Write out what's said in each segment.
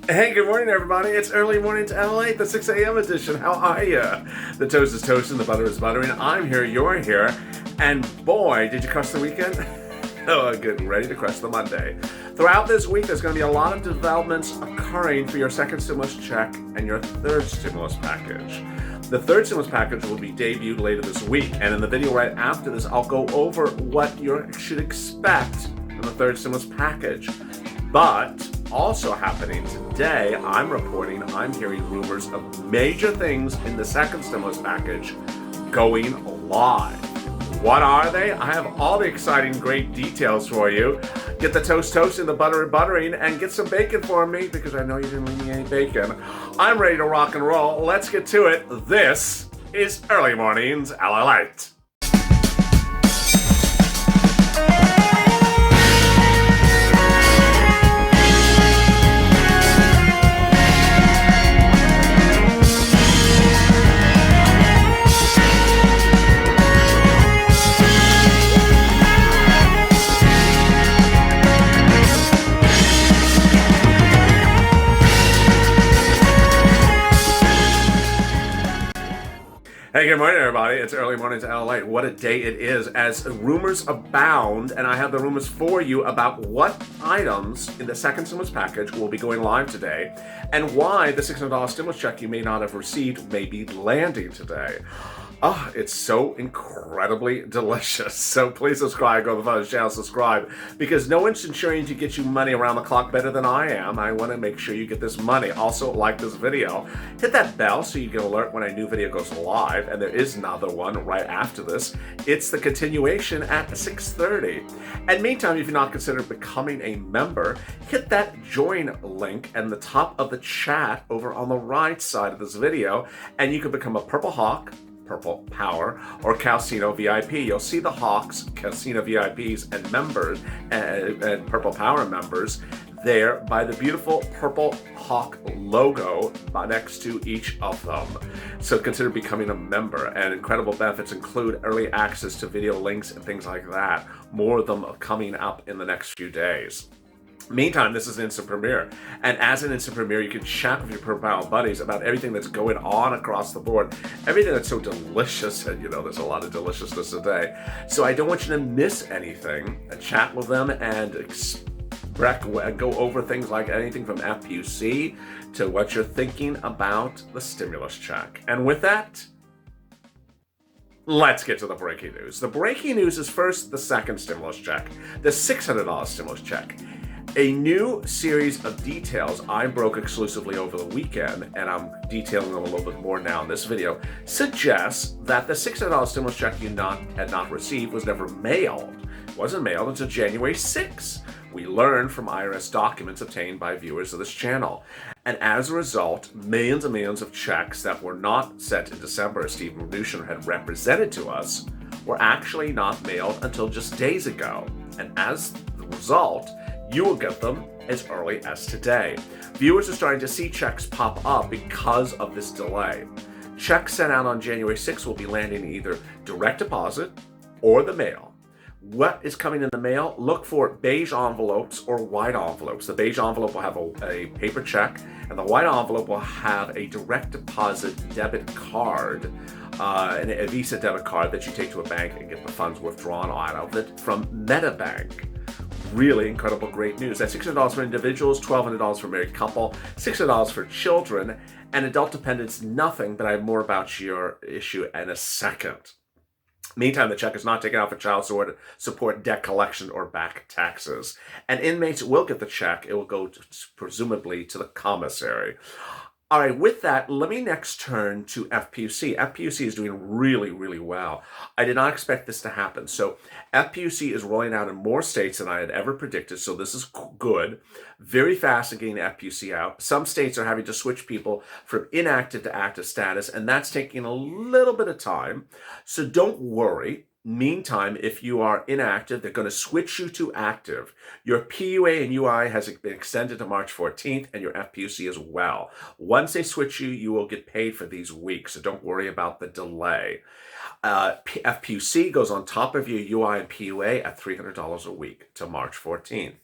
Hey, good morning, everybody. It's early morning to LALATE, the 6 a.m. edition. How are ya? The toast is toasting, the butter is buttering. I'm here, you're here. And boy, did you crush the weekend? Oh, getting ready to crush the Monday. Throughout this week, there's going to be a lot of developments occurring for your second stimulus check and your third stimulus package. The third stimulus package will be debuted later this week, and in the video right after this, I'll go over what you should expect from the third stimulus package. But also happening today, I'm hearing rumors of major things in the second stimulus package going live. What are they? I have all the exciting, great details for you. Get the toast toasting, the butter buttering, and get some bacon for me because I know you didn't leave me any bacon. I'm ready to rock and roll. Let's get to it. This is Early Mornings LALATE. Hey, good morning, everybody. It's Early Mornings LALATE. What a day it is as rumors abound, and I have the rumors for you about what items in the second stimulus package will be going live today and why the $600 stimulus check you may not have received may be landing today. Oh, it's so incredibly delicious. So please subscribe, go to the phone's channel, subscribe, because no one's ensuring to get you money around the clock better than I am. I want to make sure you get this money. Also, like this video. Hit that bell so you get alert when a new video goes live, and there is another one right after this. It's the continuation at 6:30. And meantime, if you're not considered becoming a member, hit that join link in the top of the chat over on the right side of this video, and you can become a Purple Hawk, Purple Power, or Casino VIP. You'll see the Hawks, Casino VIPs, and members, and Purple Power members there by the beautiful Purple Hawk logo next to each of them. So consider becoming a member, and incredible benefits include early access to video links and things like that. More of them are coming up in the next few days. Meantime, this is an instant premiere, and as an instant premiere, you can chat with your Purple buddies about everything that's going on across the board, everything that's so delicious, and there's a lot of deliciousness today. So I don't want you to miss anything. Chat with them and go over things like anything from FPUC to what you're thinking about the stimulus check. And with that, let's get to the breaking news. The breaking news is first the second stimulus check, the $600 stimulus check. A new series of details I broke exclusively over the weekend, and I'm detailing them a little bit more now in this video, suggests that the $600 stimulus check you had not received was never mailed. It wasn't mailed until January 6th. We learned from IRS documents obtained by viewers of this channel. And as a result, millions and millions of checks that were not sent in December, as Steve Mnuchin had represented to us, were actually not mailed until just days ago. And as the result, you will get them as early as today. Viewers are starting to see checks pop up because of this delay. Checks sent out on January 6th will be landing in either direct deposit or the mail. What is coming in the mail? Look for beige envelopes or white envelopes. The beige envelope will have a paper check, and the white envelope will have a direct deposit debit card, a Visa debit card that you take to a bank and get the funds withdrawn out of it from MetaBank. Really incredible, great news. That's $600 for individuals, $1,200 for married couple, $600 for children, and adult dependents, nothing, but I have more about your issue in a second. Meantime, the check is not taken out for child support, debt collection, or back taxes. And inmates will get the check. It will go presumably to the commissary. All right, with that, let me next turn to FPUC. FPUC is doing really, really well. I did not expect this to happen. So FPUC is rolling out in more states than I had ever predicted, so this is good. Very fast in getting the FPUC out. Some states are having to switch people from inactive to active status, and that's taking a little bit of time. So don't worry. Meantime, if you are inactive, they're going to switch you to active. Your PUA and UI has been extended to March 14th, and your FPUC as well. Once they switch you, you will get paid for these weeks, so don't worry about the delay. FPUC goes on top of your UI and PUA at $300 a week to March 14th.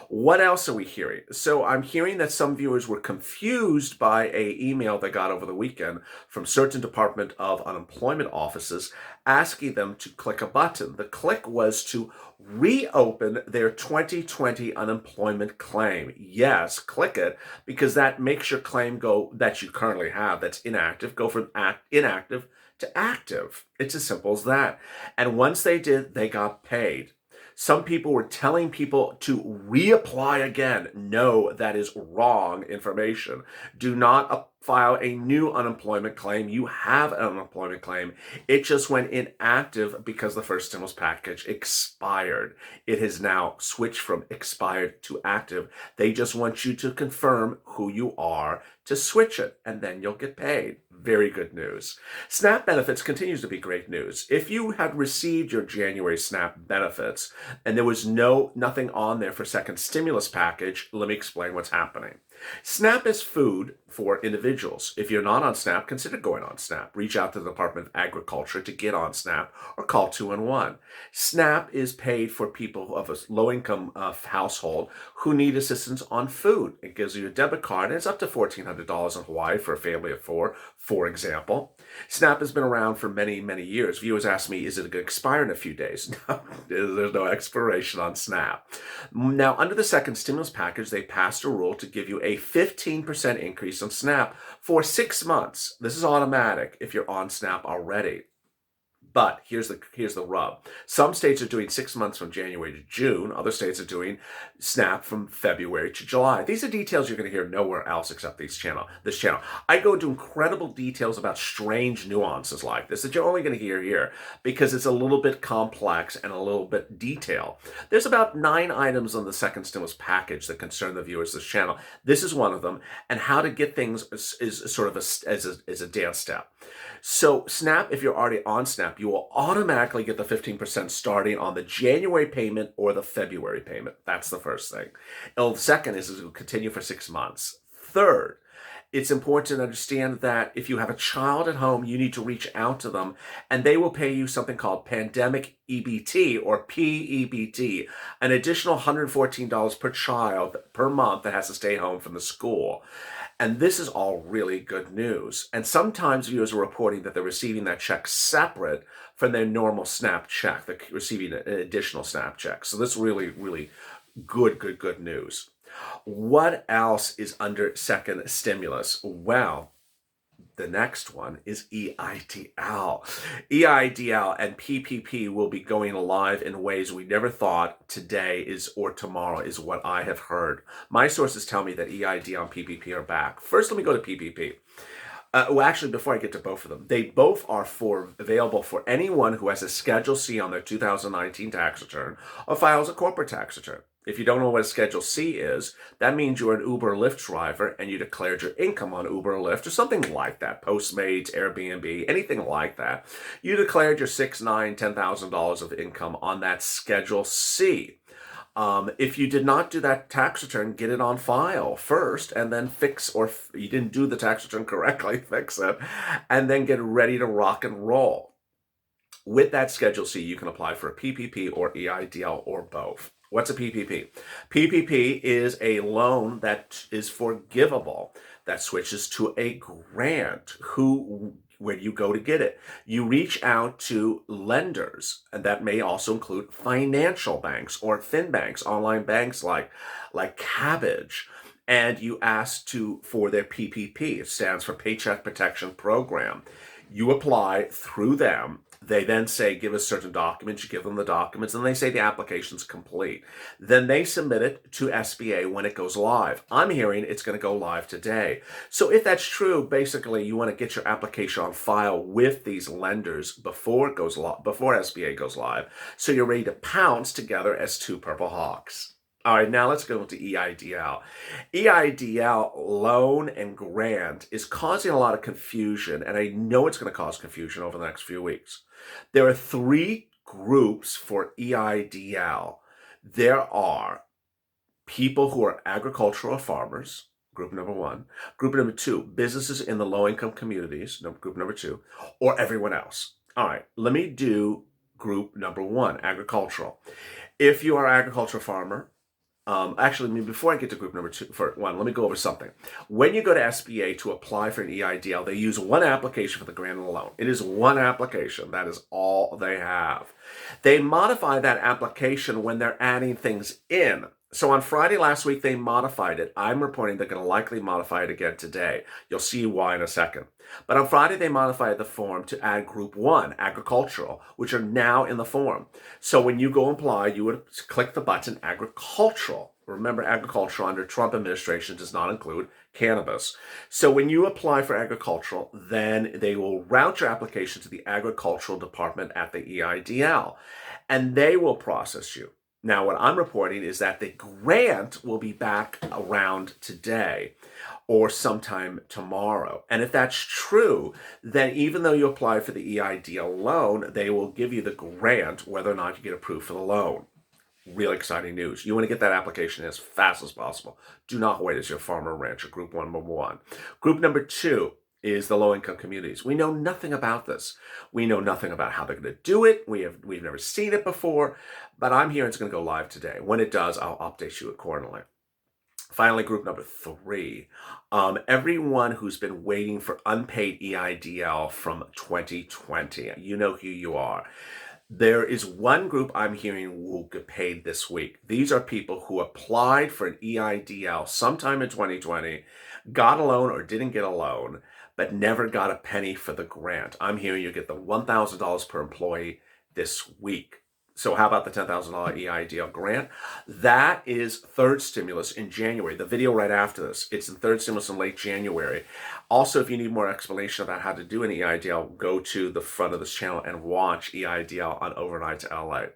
What else are we hearing? So I'm hearing that some viewers were confused by a email they got over the weekend from certain Department of Unemployment offices asking them to click a button. The click was to reopen their 2020 unemployment claim. Yes, click it because that makes your claim go that you currently have that's inactive go from inactive to active. It's as simple as that. And once they did, they got paid. Some people were telling people to reapply again. No, that is wrong information. Do not file a new unemployment claim. You have an unemployment claim. It just went inactive because the first stimulus package expired. It has now switched from expired to active. They just want you to confirm who you are to switch it, and then you'll get paid. Very good news. SNAP benefits continues to be great news. If you had received your January SNAP benefits and there was nothing on there for second stimulus package, let me explain what's happening. SNAP is food for individuals. If you're not on SNAP, consider going on SNAP. Reach out to the Department of Agriculture to get on SNAP or call 211. SNAP is paid for people of a low-income household who need assistance on food. It gives you a debit card, and it's up to $1,400 in Hawaii for a family of four, for example. SNAP has been around for many, many years. Viewers ask me, is it going to expire in a few days? No, there's no expiration on SNAP. Now, under the second stimulus package, they passed a rule to give you a 15% increase on SNAP for 6 months. This is automatic if you're on SNAP already. But here's the rub. Some states are doing 6 months from January to June. Other states are doing SNAP from February to July. These are details you're going to hear nowhere else except this channel. I go into incredible details about strange nuances like this that you're only going to hear here because it's a little bit complex and a little bit detailed. There's about 9 items on the second stimulus package that concern the viewers of this channel. This is one of them, and how to get things is sort of a dance step. So SNAP, if you're already on SNAP, you will automatically get the 15% starting on the January payment or the February payment. That's the first thing. And the second is it will continue for 6 months. Third, it's important to understand that if you have a child at home, you need to reach out to them and they will pay you something called Pandemic EBT or PEBT, an additional $114 per child per month that has to stay home from the school. And this is all really good news. And sometimes viewers are reporting that they're receiving that check separate from their normal SNAP check. They're receiving an additional SNAP check. So this is really, really good news. What else is under second stimulus? Well, the next one is EIDL. EIDL and PPP will be going live in ways we never thought today is or tomorrow is what I have heard. My sources tell me that EIDL and PPP are back. First, let me go to PPP. Well, actually, before I get to both of them, they both are available for anyone who has a Schedule C on their 2019 tax return or files a corporate tax return. If you don't know what a Schedule C is, that means you're an Uber or Lyft driver and you declared your income on Uber or Lyft or something like that, Postmates, Airbnb, anything like that. You declared your $6,000, $9,000, $10,000 of income on that Schedule C. If you did not do that tax return, get it on file first and then fix, or you didn't do the tax return correctly, fix it, and then get ready to rock and roll. With that Schedule C, you can apply for a PPP or EIDL or both. What's a PPP? PPP is a loan that is forgivable that switches to a grant. Where you go to get it? You reach out to lenders, and that may also include financial banks or FinBanks, online banks like Cabbage, and you ask for their PPP. It stands for Paycheck Protection Program. You apply through them. They then say, give us certain documents. You give them the documents, and they say the application's complete. Then they submit it to SBA when it goes live. I'm hearing it's going to go live today. So if that's true, basically you want to get your application on file with these lenders before SBA goes live, so you're ready to pounce together as two Purple Hawks. All right, now let's go to EIDL. EIDL loan and grant is causing a lot of confusion, and I know it's going to cause confusion over the next few weeks. There are 3 groups for EIDL. There are people who are agricultural farmers, group number 1. Group number 2, businesses in the low-income communities, group number 2, or everyone else. All right, let me do group number 1, agricultural. If you are an agricultural farmer, Actually, before I get to group number two, for one, let me go over something. When you go to SBA to apply for an EIDL, they use one application for the grant and loan. It is one application. That is all they have. They modify that application when they're adding things in. So on Friday last week, they modified it. I'm reporting they're going to likely modify it again today. You'll see why in a second. But on Friday, they modified the form to add Group 1, agricultural, which are now in the form. So when you go apply, you would click the button agricultural. Remember, agricultural under Trump administration does not include cannabis. So when you apply for agricultural, then they will route your application to the agricultural department at the EIDL, and they will process you. Now, what I'm reporting is that the grant will be back around today or sometime tomorrow. And if that's true, then even though you apply for the EIDL loan, they will give you the grant whether or not you get approved for the loan. Really exciting news. You want to get that application as fast as possible. Do not wait as your farmer or rancher. Group 1, number 1. Group number 2 is the low-income communities. We know nothing about this. We know nothing about how they're going to do it. We've never seen it before, but I'm hearing it's going to go live today. When it does, I'll update you accordingly. Finally, group number 3, everyone who's been waiting for unpaid EIDL from 2020, you know who you are. There is one group I'm hearing will get paid this week. These are people who applied for an EIDL sometime in 2020, got a loan or didn't get a loan, but never got a penny for the grant. I'm hearing you get the $1,000 per employee this week. So how about the $10,000 EIDL grant? That is third stimulus in January. The video right after this, it's in third stimulus in late January. Also, if you need more explanation about how to do an EIDL, go to the front of this channel and watch EIDL on Overnight to LA.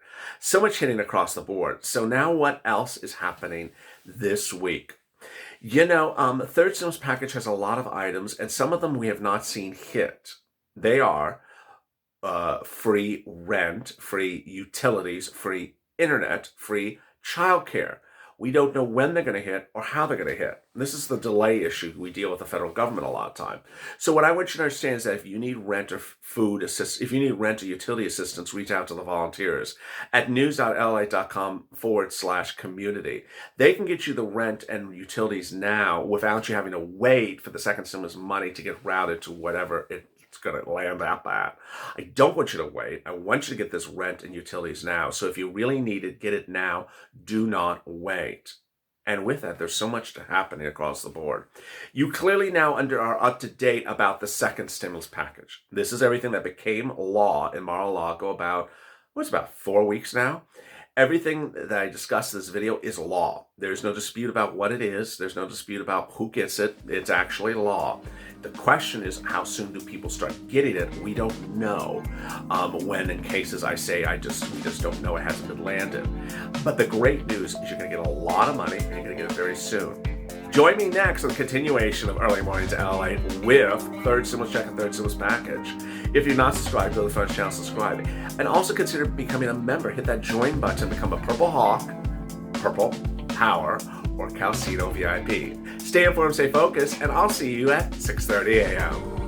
So much hitting across the board. So now what else is happening this week? You know, the third stimulus package has a lot of items, and some of them we have not seen hit. They are free rent, free utilities, free internet, free childcare. We don't know when they're going to hit or how they're going to hit. This is the delay issue we deal with the federal government a lot of time. So what I want you to understand is that if you need rent or food assistance, if you need rent or utility assistance, reach out to the volunteers at news.lalate.com/community. They can get you the rent and utilities now without you having to wait for the second stimulus money to get routed to whatever it's going to land up at. I don't want you to wait. I want you to get this rent and utilities now. So if you really need it, get it now. Do not wait. And with that, there's so much happening across the board. You clearly now are up to date about the second stimulus package. This is everything that became law in Mar-a-Lago about 4 weeks now. Everything that I discussed in this video is law. There's no dispute about what it is. There's no dispute about who gets it. It's actually law. The question is, how soon do people start getting it? We don't know. When in cases I say we just don't know, it hasn't been landed. But the great news is you're going to get a lot of money and you're going to get it very soon. Join me next on the continuation of Early Mornings at LALATE with third stimulus check and third stimulus package. If you're not subscribed, go to the front channel, subscribe. And also consider becoming a member. Hit that join button, become a Purple Hawk, Purple Power, or Calcito VIP. Stay informed, stay focused, and I'll see you at 6:30 a.m.